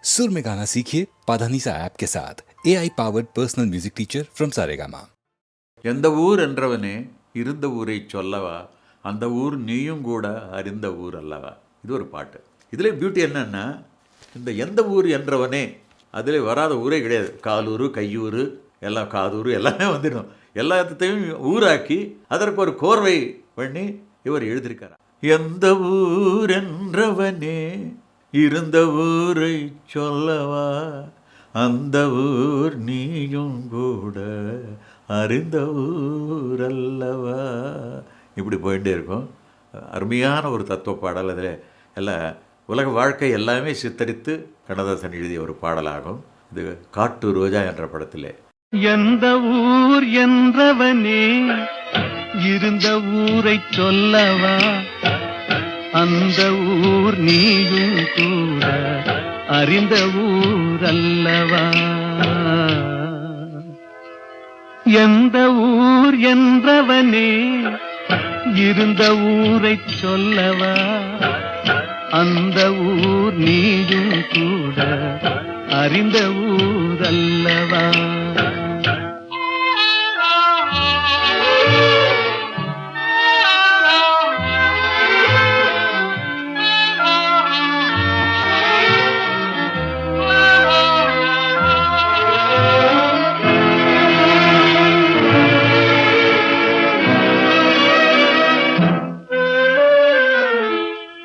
सुर में गाना सीखिए पाधानीसा ऐप के साथ AI powered personal music teacher from Saregama. எந்த ஊர் என்றவனே இருந்த ஊரை சொல்லவா, அந்த ஊர் நீயும் கூட அறிந்த ஊர் அல்லவா. இது ஒரு பாட்டு. இதில் பியூட்டி என்னன்னா, இந்த எந்த ஊர் என்றவனே அதில் வராத ஊரே கிடையாது. காலூர், கையூர், எல்லாம் காதூர் எல்லாமே வந்துடும். எல்லாத்தையும் ஊராக்கி அதற்கு ஒரு கோர்வை பண்ணி இவர் எழுதியிருக்கார். எந்த ஊர் என்றவனே இருந்த ஊரை சொல்லவா, அந்த ஊர் நீயும் கூட அறிந்த ஊர் அல்லவா. இப்படி போயிட்டே இருக்கும். அருமையான ஒரு தத்துவ பாடல். அதில் எல்லாம் உலக வாழ்க்கை எல்லாமே சித்தரித்து கண்ணதாசன் எழுதிய ஒரு பாடலாகும். இது காட்டு ரோஜா என்ற படத்திலே. எந்த ஊர் என்றவனே இருந்த ஊரை சொல்லவா, அந்த ஊர் நீயும் கூட அறிந்த ஊர் அல்லவா. எந்த ஊர் என்றவனே இருந்த ஊரை சொல்லவா, அந்த ஊர் நீயும் கூட அறிந்த ஊர் அல்லவா.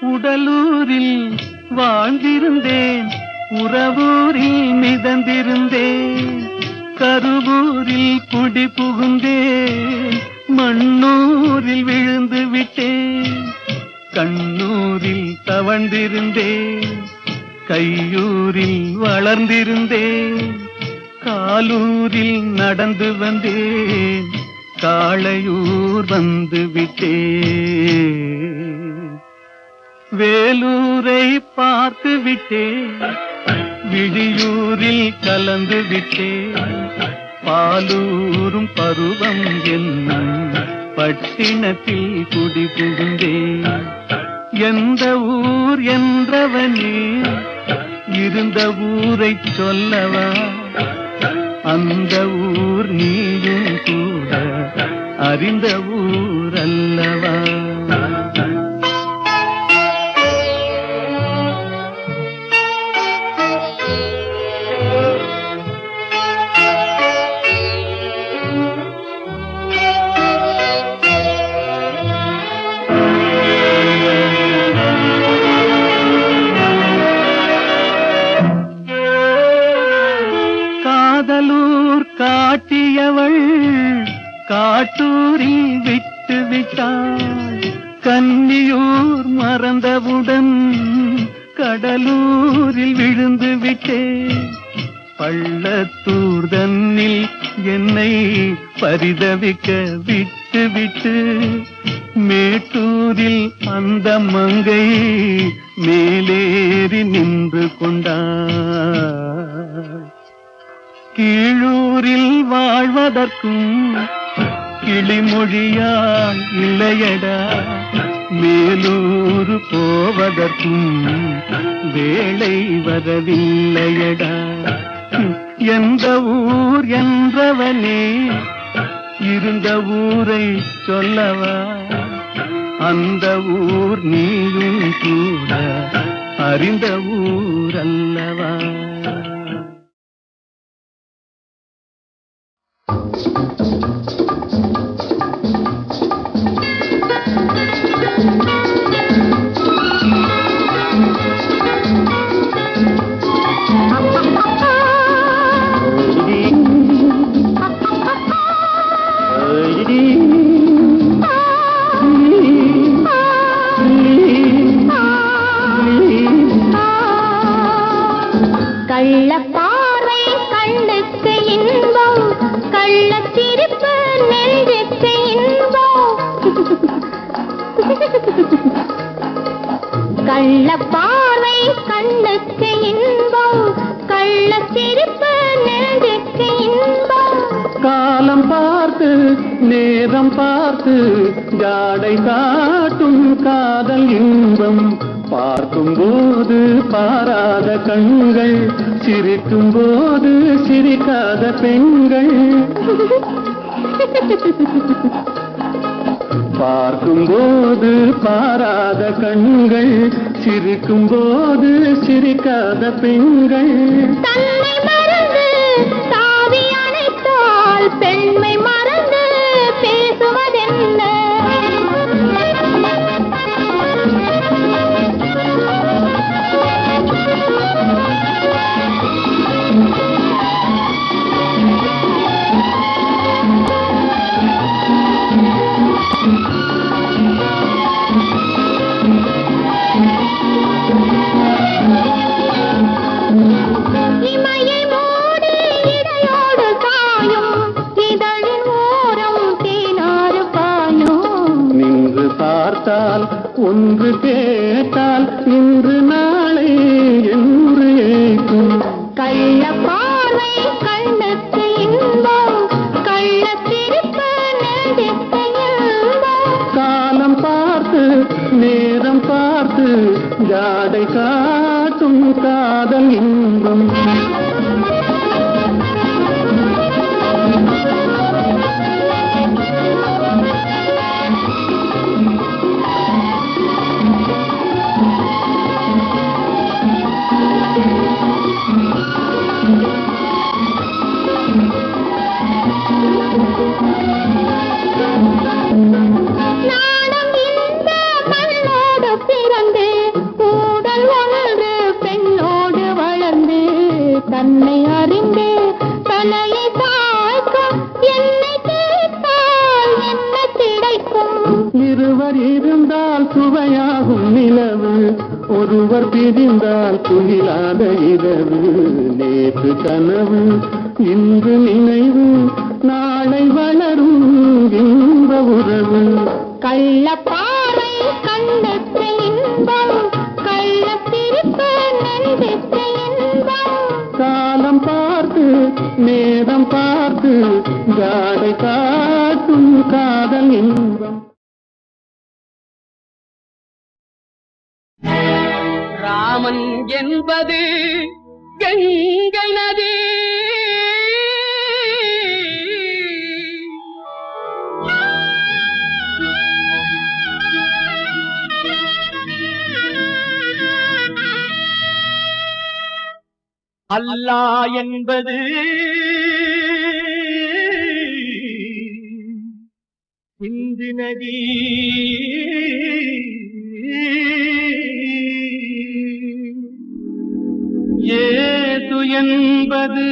உடலூரில் வாழ்ந்திருந்தேன், உறவூரில் மிதந்திருந்தேன், கருவூரில் குடி புகுந்தேன், மண்ணூரில் விழுந்து விட்டேன், கண்ணூரில் தவழ்ந்திருந்தேன், கையூரில் வளர்ந்திருந்தேன், காலூரில் நடந்து வந்தேன், காளையூர் வந்து விட்டேன், வேலூரை பார்த்து விட்டேன், விழியூரில் கலந்து விட்டேன், பாலூரும் பருவம் என்னும் பட்டினத்தில் குடி புகுந்தேன். எந்த ஊர் என்றவனே இருந்த ஊரை சொல்லவா, அந்த ஊர் நீயும் கூட அறிந்த ஊர் அல்லவா. காதலூர் காட்டியவள் காட்டூரில் விட்டு விட்டாள், கன்னியூர் மறந்தவுடன் கடலூரில் விழுந்து விட்டேன், பள்ளத்தூர் தன்னில் என்னை பரிதவிக்க விட்டு விட்டு, மேட்டூரில் அந்த மங்கை மேலேறி நின்று கொண்டாள், கீழூரில் வாழ்வதற்கும் கிளிமொழியால் இல்லையடா, மேலூர் போவதற்கும் வேளை வரவில்லையடா. எந்த ஊர் என்றவனே இருந்த ஊரை சொல்லவா, அந்த ஊர் நீயும் கூட அறிந்த ஊர் அல்லவா. கள்ளப்பாறை கண்ணுக்கு இன்பம், கள்ளச்சிரிப்பு நெஞ்சுக்கு இன்பம். கள்ளப்பாறை கண்ணுக்கு இன்பம், கள்ளச்சிரிப்பு நெஞ்சுக்கு இன்பம். காலம் பார்த்து நேரம் பார்த்து ஜாடை காட்டும் காதல் இன்பம், பார்க்கும்போது பாராத கண்கள், சிரிக்கும் போது சிரிக்காத பெண்கள். பார்க்கும்போது பாராத கண்கள், சிரிக்கும் போது சிரிக்காத பெண்கள். தன்னை மறந்து தாவி அணைத்தால் பெண்மை மறந்து பேசுவதென்ன? இமையை மூடி இடையோடு சாயும், இதழின் ஓரம் தேனாறு பாயும். நின்று பார்த்தால் ஒன்று கேட்டால் இன்று நாளை என்று ஏற்கும். கள்ள பார்வை கண்ணுக்கு இன்பம், கள்ள சிரிப்பு நெஞ்சுக்கு இன்பம். காலம் பார்த்து நேரம் பார்த்து ஜாடை காட்டும் காதல் இன்பம். நாணம் இந்த மண்ணோடு பிறந்து, ஊடல் ஒன்று பெண்ணோடு வளர்ந்து, தன்னை அறிந்து தலையை தாழ்க்கும். என்னை கேட்டால் என்ன கிடைக்கும்? இருவர் இருந்தால் சுவையாகும் நிலவு, ஒருவர் பிரிந்தால் துயிலாத இரவு. நேற்று கனவு இன்று நினைவு, நாளை வளரும் இன்ப உறவு. கள்ள பார்வை கண்ணுக்கு இன்பம், கள்ள சிரிப்பு நெஞ்சுக்கு இன்பம். காலம் பார்த்து நேரம் பார்த்து ஜாடை காட்டும் காதல் இன்பம். ராமன் என்பது கங்கை நதி, அல்லாஹ் என்பது சிந்து நதி. ஏது என்பது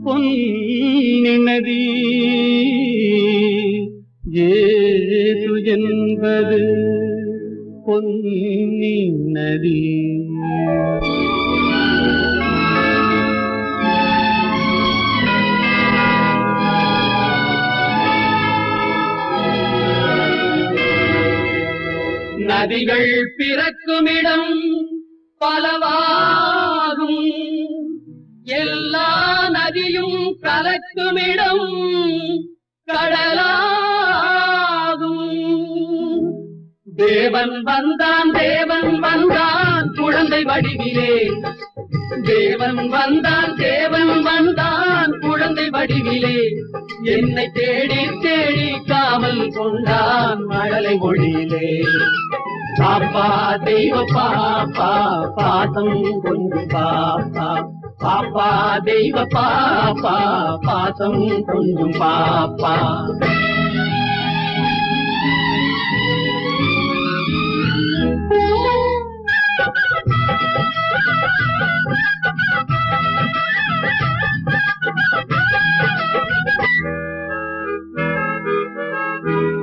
பொன்னி நதி, ஏது என்பது பொன்னி நதி. நதிகள் பிறக்குமிடம் பலவாகும், எல்லா நதியும் கலக்குமிடம் கடலாகும். தேவன் வந்தான் தேவன் வந்தான் குழந்தை வடிவிலே, தேவன் வந்தான் குழந்தை வடிவிலே. என்னை தேடி தேடி காவல் கொண்டான் மழலை மொழியிலே. பாப்பா தெய்வ பாப்பா பாசம் கொஞ்சம் பாப்பா, பாப்பா தெய்வ பாப்பா பாசம் கொஞ்சம் பாப்பா.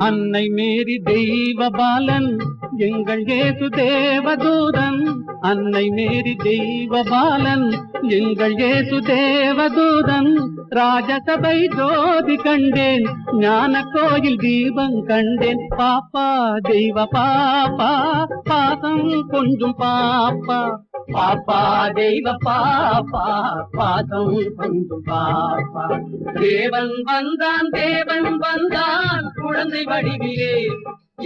அன்னை மேரி தெய்வ பாலன் எங்கள் இயேசு தேவதூதன். அன்னை மேரி தெய்வ பாலன் எங்கள் இயேசு தேவதூதன். ராஜசபை ஜோதி கண்டேன், ஞான கோயில் தீபம் கண்டேன். பாப்பா தெய்வ பாப்பா பாசம் கொஞ்சம் பாப்பா, பாப்பா தெய்வ பாப்பா பாதம் கொஞ்சம் பாப்பா. தேவன் வந்தான் குழந்தை வடிவிலே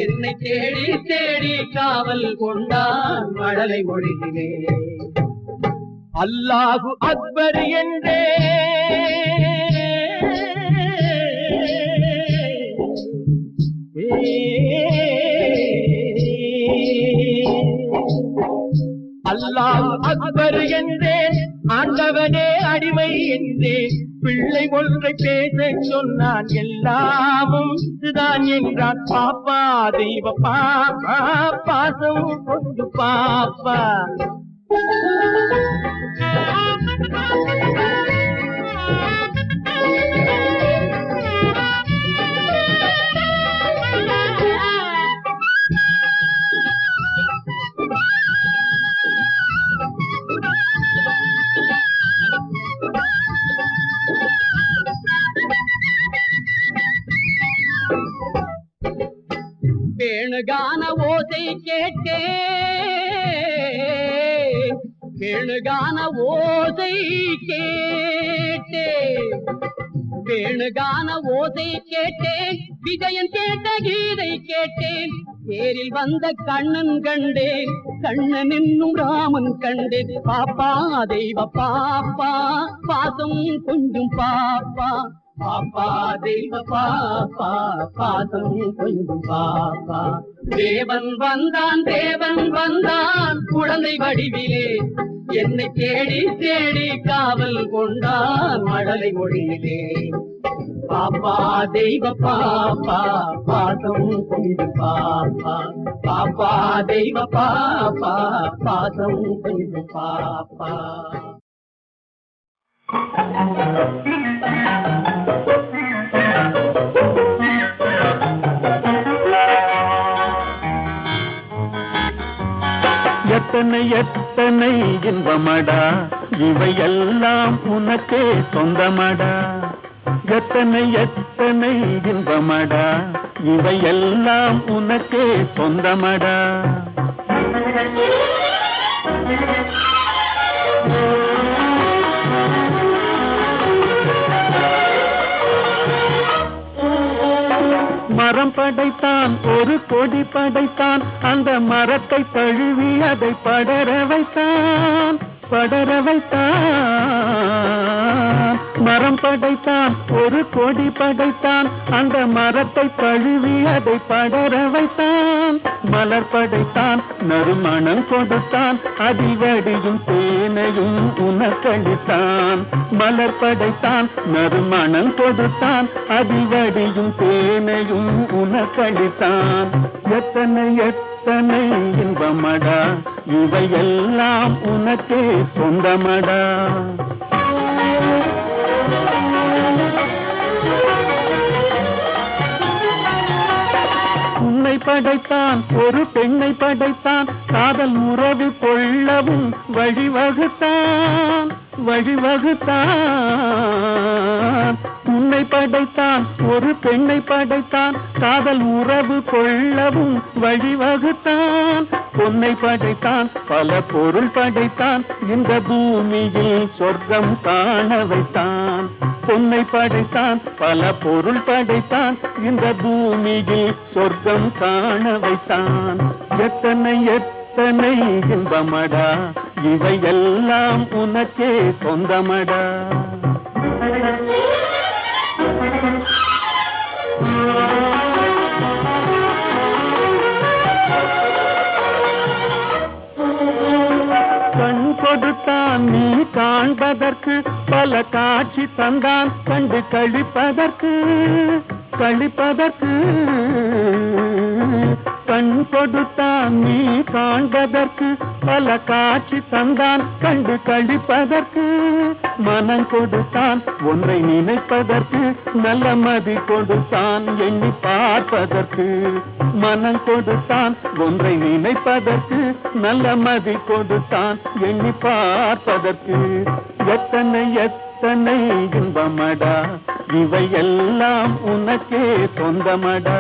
என்னை தேடி தேடி காவல் கொண்டான் மழலை மொழியிலே. அல்லாஹு அக்பர் என்றே அல்லாஹ் அக்பர் என்றேன், ஆண்டவனே அடிமை என்றேன். பிள்ளை ஒன்றை பேச சொன்னான், எல்லாமும் இதுதான் என்றான். பாப்பா தெய்வ பாப்பா பாசம் கொண்டு பாப்பா. வேணுகான ஓசை கேட்டேன், வேணுகான ஓசை கேட்டேன், வேணுகான ஓசை கேட்டேன். விஜயன் கேட்ட கீதை கேட்டேன். தேரில் வந்த கண்ணன் கண்டேன், கண்ணன் என்னும் ராமன் கண்டேன். பாப்பா தெய்வ பாப்பா பாசம் கொஞ்சம் பாப்பா. பாப்பா தெய்வ பாப்பா பாசம் கொஞ்சம் பாப்பா. தேவன் வந்தான் குழந்தை வடிவிலே என்னை தேடி தேடி காவல் கொண்டான் மழலை மொழியிலே. பாப்பா தெய்வ பாப்பா பாசம் கொஞ்சம் பாப்பா. பாப்பா தெய்வ பாப்பா பாசம் கொஞ்சம் பாப்பா. எத்தனை எத்தனை இன்பமடா இவையெல்லாம் உனக்கே சொந்தமடா. எத்தனை எத்தனை இன்பமடா இவையெல்லாம் உனக்கே சொந்தமடா. மரம் படைத்தான், ஒரு கொடி படைத்தான், அந்த மரத்தை தழுவி அதை படர வைத்தான், படர வைத்தான். மரம் படைத்தான், ஒரு கொடி படைத்தான், அந்த மரத்தை தழுவி அதை படர வைத்தான். மலர் படைத்தான், நறுமணம் கொடுத்தான், அதிவடியும் தேனையும் உனக்களித்தான். மலர் படைத்தான், நறுமணம் கொடுத்தான், அதிவடியும் தேனையும் உனக்களித்தான். எத்தனை எத்தனை இன்பமடா இவையெல்லாம் உனக்கே சொந்தமடா. உன்னை படைத்தான், ஒரு பெண்ணை படைத்தான், காதல் உறவு கொள்ளவும் வழிவகுத்தான், வழிவகுத்தான். உன்னை படைத்தான், ஒரு பெண்ணை படைத்தான், காதல் உறவு கொள்ளவும் வழிவகுத்தான். பொன்னை படைத்தான், பல பொருள் படைத்தான், இந்த பூமியில் சொர்க்கம் காண வைத்தான். பொன்னை படைத்தான், பல பொருள் படைத்தான், இந்த பூமியில் சொர்க்கம் காண வைத்தான். எத்தனை எத்தனை இன்பமடா இவையெல்லாம் உனக்கே சொந்தமடா. கண் கொடுத்தான் நீ காண்பதற்கு, பல காட்சி தந்தான் கண்டு கழிப்பதற்கு, கழிப்பதற்கு. கண் கொடுத்தான் நீ காண்பதற்கு, பல காட்சி தந்தான் கண்டு கழிப்பதற்கு. மனம் கொடுத்தான் ஒன்றை நினைப்பதற்கு, நல்ல மதி கொடுத்தான் எண்ணி பார்ப்பதற்கு. மனம் கொடுத்தான் ஒன்றை நினைப்பதற்கு, நல்ல மதி கொடுத்தான் எண்ணி பார்ப்பதற்கு. எத்தனை எத்தனை இன்பமடா இவையெல்லாம் உனக்கே சொந்தமடா.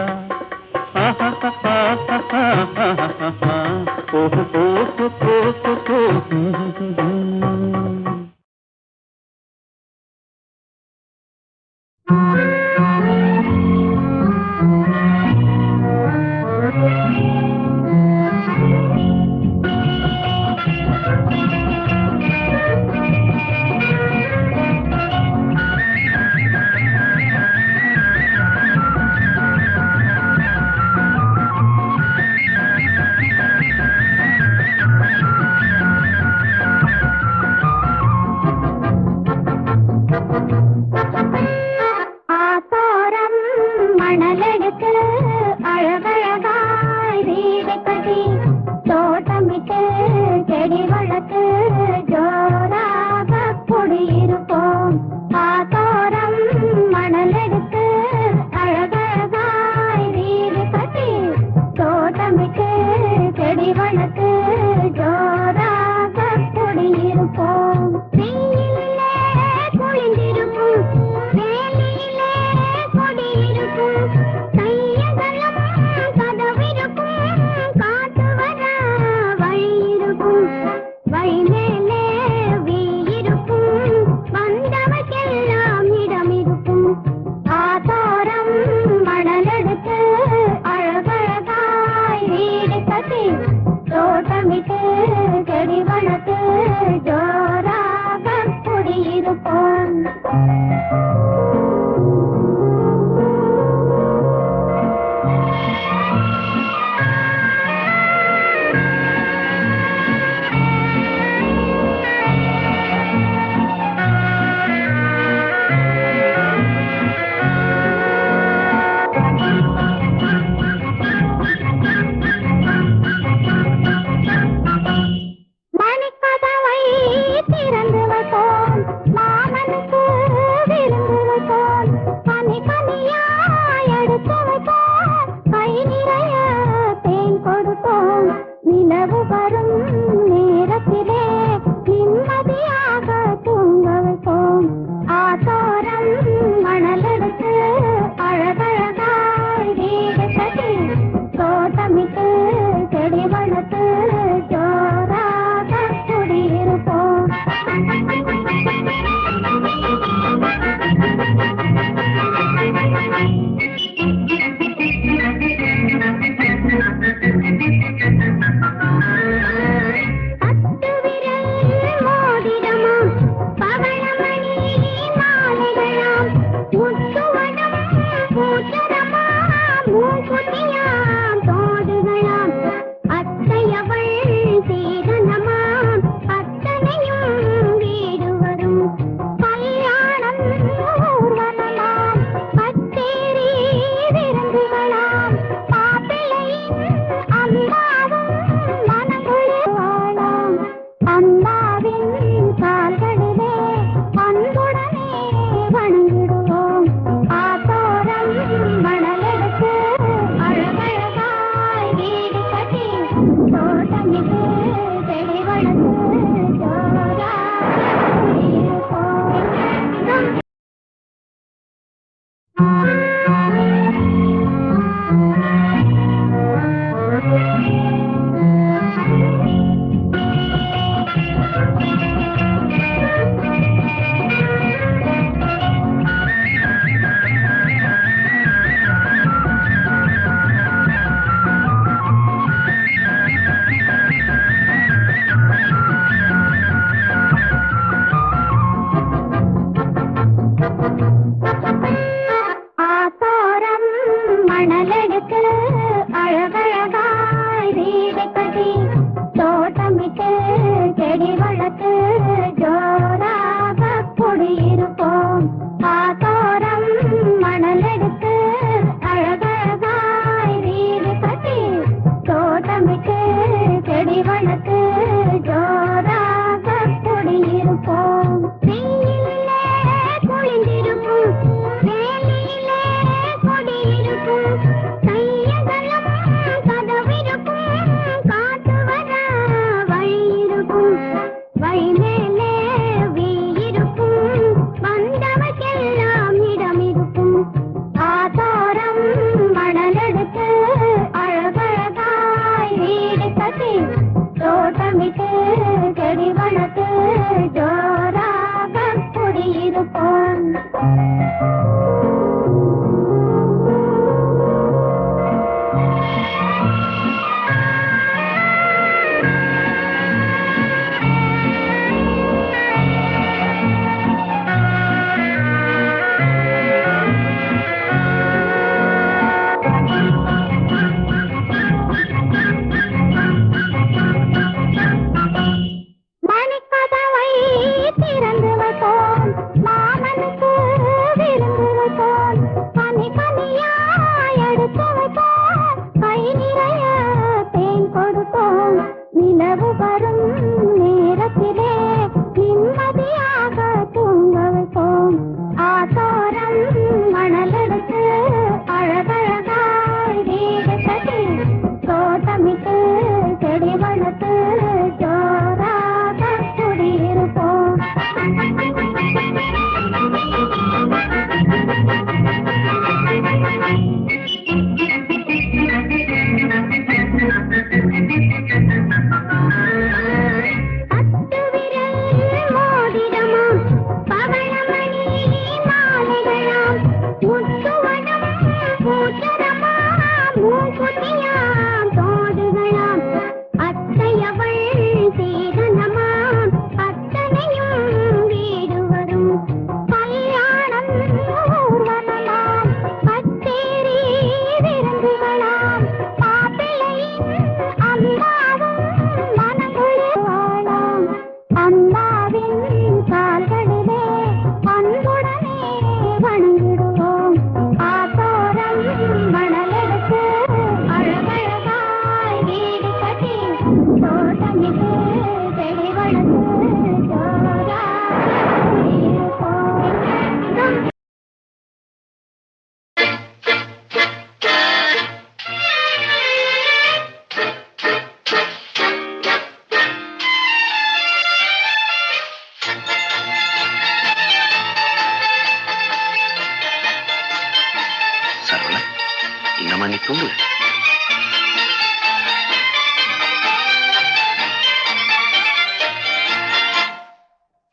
தூங்கு.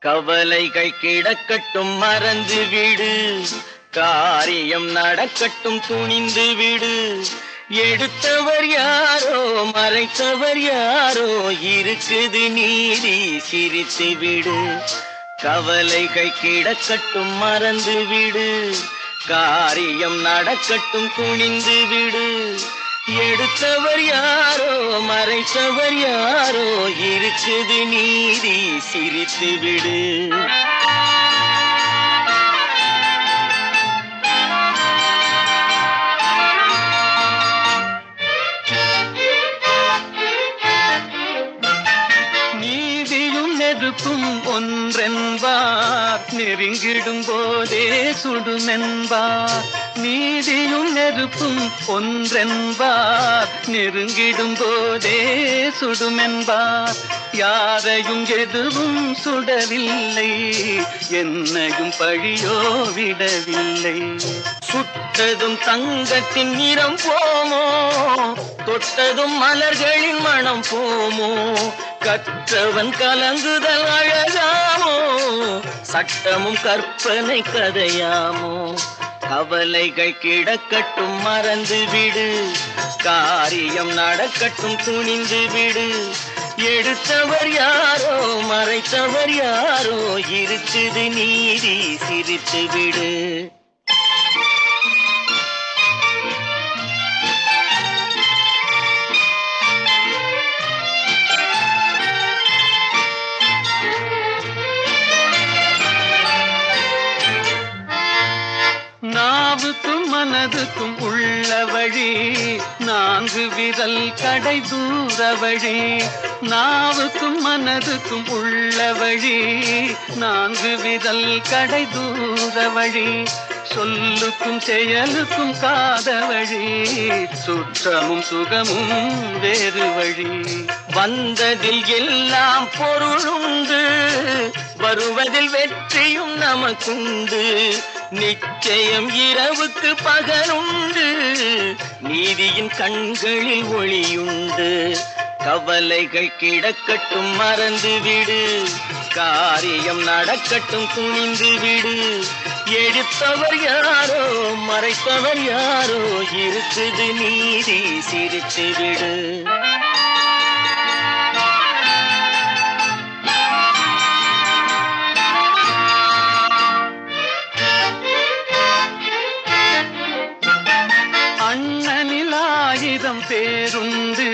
கவலைகள் கிடக்கட்டும் மறந்து விடு, காரியம் நடக்கட்டும் துணிந்து விடு. எடுத்தவர் யாரோ மறைத்தவர் யாரோ, இருக்குது நீதி சிரித்து விடு. கவலைகள் கிடக்கட்டும் மறந்து விடு, காரியம் நடக்கட்டும் துணிந்து விடு. எடுத்தவர் யாரோ மறைத்தவர் யாரோ, இருக்குது நீதி சிரித்து விடு. நீதியும் நெருப்பும் ஒன்றென்பார், நெருங்கிடும் போதே சுடுமென்பார். நீதியும் நெருப்பும் ஒன்றென்பார், நெருங்கிடும் போதே சுடுமென்பார். யாரையும் எதுவும் சுடவில்லை, என்னையும் பழியோ விடவில்லை. சுட்டதும் தங்கத்தின் நிறம் போமோ, தொட்டதும் மலர்களின் மனம் போமோ. கற்றவன் கலங்குதல் அழகாமோ, சட்டமும் கற்பனை கதையாமோ. கவலைகள் கிடக்கட்டும் மறந்து விடு, காரியம் நடக்கட்டும் துணிந்து விடு. எடுத்தவர் யாரோ மறைத்தவர் யாரோ, இருக்குது நீதி சிரித்து விடு. நாவுக்கும் மனதுக்கும் உள்ள வழி, 4 விரல் கடை தூர வழி. நாவுக்கும் மனதுக்கும் உள்ள வழி, 4 விரல் கடை தூர வழி. சொல்லுக்கும் செயலுக்கும் காத வழி, சுற்றமும் சுகமும் வேறு வழி. வந்ததில் எல்லாம் பொருளுண்டு, வருவதில் வெற்றியும் நமக்குண்டு. நிச்சயம் இரவுக்கு பகலுண்டு, நீதியின் கண்களில் ஒளியுண்டு. கவலைகள் கிடக்கட்டும் மறந்து விடு, காரியம் நடக்கட்டும் துணிந்து விடு. எடுத்தவர் யாரோ மறைத்தவர் யாரோ, இருக்குது நீதி சிரித்து விடு. அண்ணனில் 1000 பேருண்டு,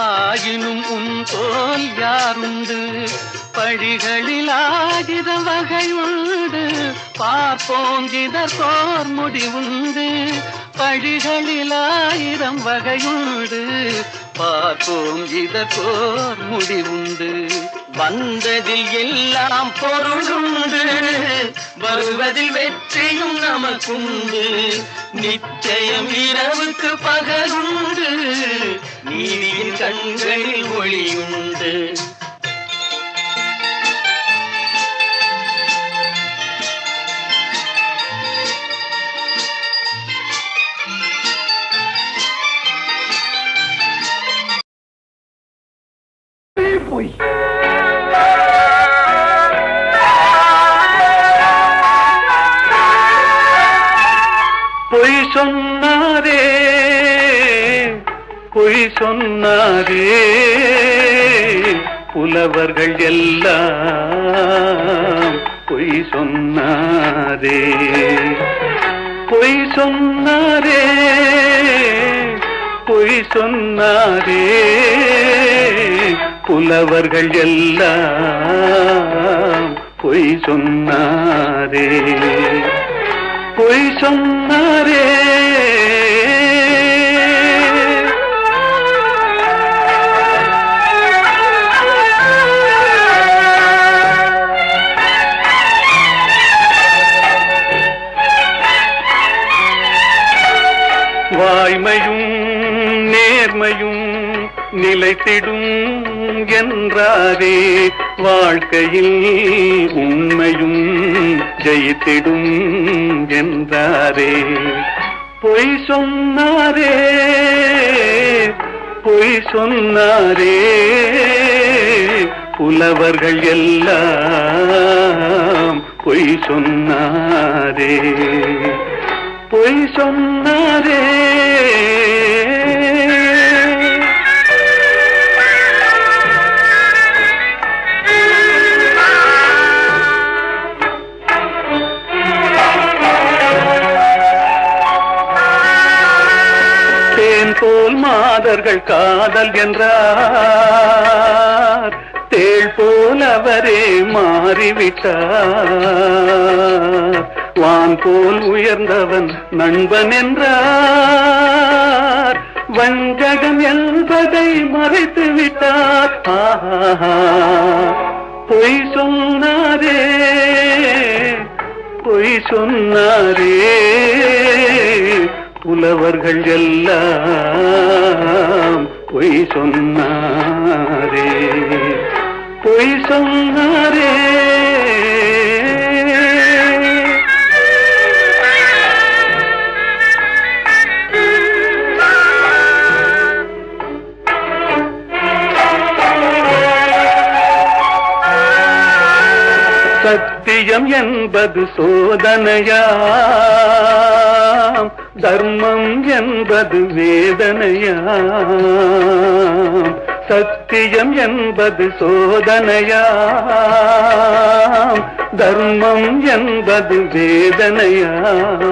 ஆயினும் உன் போல் யாருண்டு. பழிகளில் 1000 வகையுண்டு, பார்ப்போம் இதற்கோர் முடிவுண்டு. பழிகளில் 1000 வகையுண்டு, பார்ப்போம் இதற்கோர் முடிவுண்டு. வந்ததில் எல்லாம் பொருளுண்டு, வருவதில் வெற்றியும் நமக்குண்டு. நிச்சயம் இரவுக்கு பகலுண்டு, நீதியின் கண்களில் ஒளியுண்டு. பொய் பொய் சொன்னாரே, பொய் சொன்னாரே, புலவர்கள் எல்லாம் பொய் சொன்னாரே. பொய் சொன்னாரே, பொய் சொன்னாரே, புலவர்கள் எல்லாம் பொய் சொன்னாரே. பொய் சொன்னாரே. வாய்மையும் நேர்மையும் நிலைத்திடும் என்றாரே, வாழ்க்கையில் உண்மையும் ஜெயித்திடும் என்றாரே. பொய் சொன்னாரே பொய் சொன்னாரே புலவர்கள் எல்லாம் பொய் சொன்னாரே பொய் சொன்னாரே போல் மாதர்கள் காதல் என்றார் தேள் போல் அவரே மாறிவிட்டார் வான் போல் உயர்ந்தவன் நண்பன் என்றார் வஞ்சகம் என்பதை மறைத்து விட்டார் பொய் சொன்னாரே பொய் சொன்னாரே புலவர்கள் எல்லாம் பொய் சொன்னாரே பொய் சொன்னாரே சத்தியம் என்பது சோதனையாம் தர்மம் என்பது வேதனையாம் சத்தியம் என்பது சோதனையாம் தர்மம் என்பது வேதனையாம்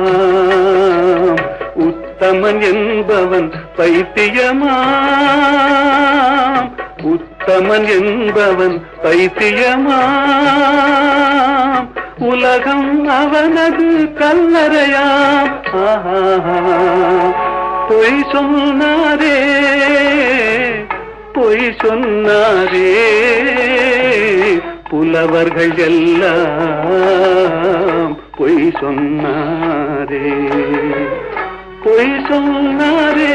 உத்தமன் என்பவன் பைத்தியமாம் உத்தமன் என்பவன் பைத்தியமாம் உலகம் அவனது கல்லறையாம் பொய் சொன்னாரே பொய் சொன்னாரே புலவர்கள் எல்லாம் பொய் சொன்னாரே பொய் சொன்னாரே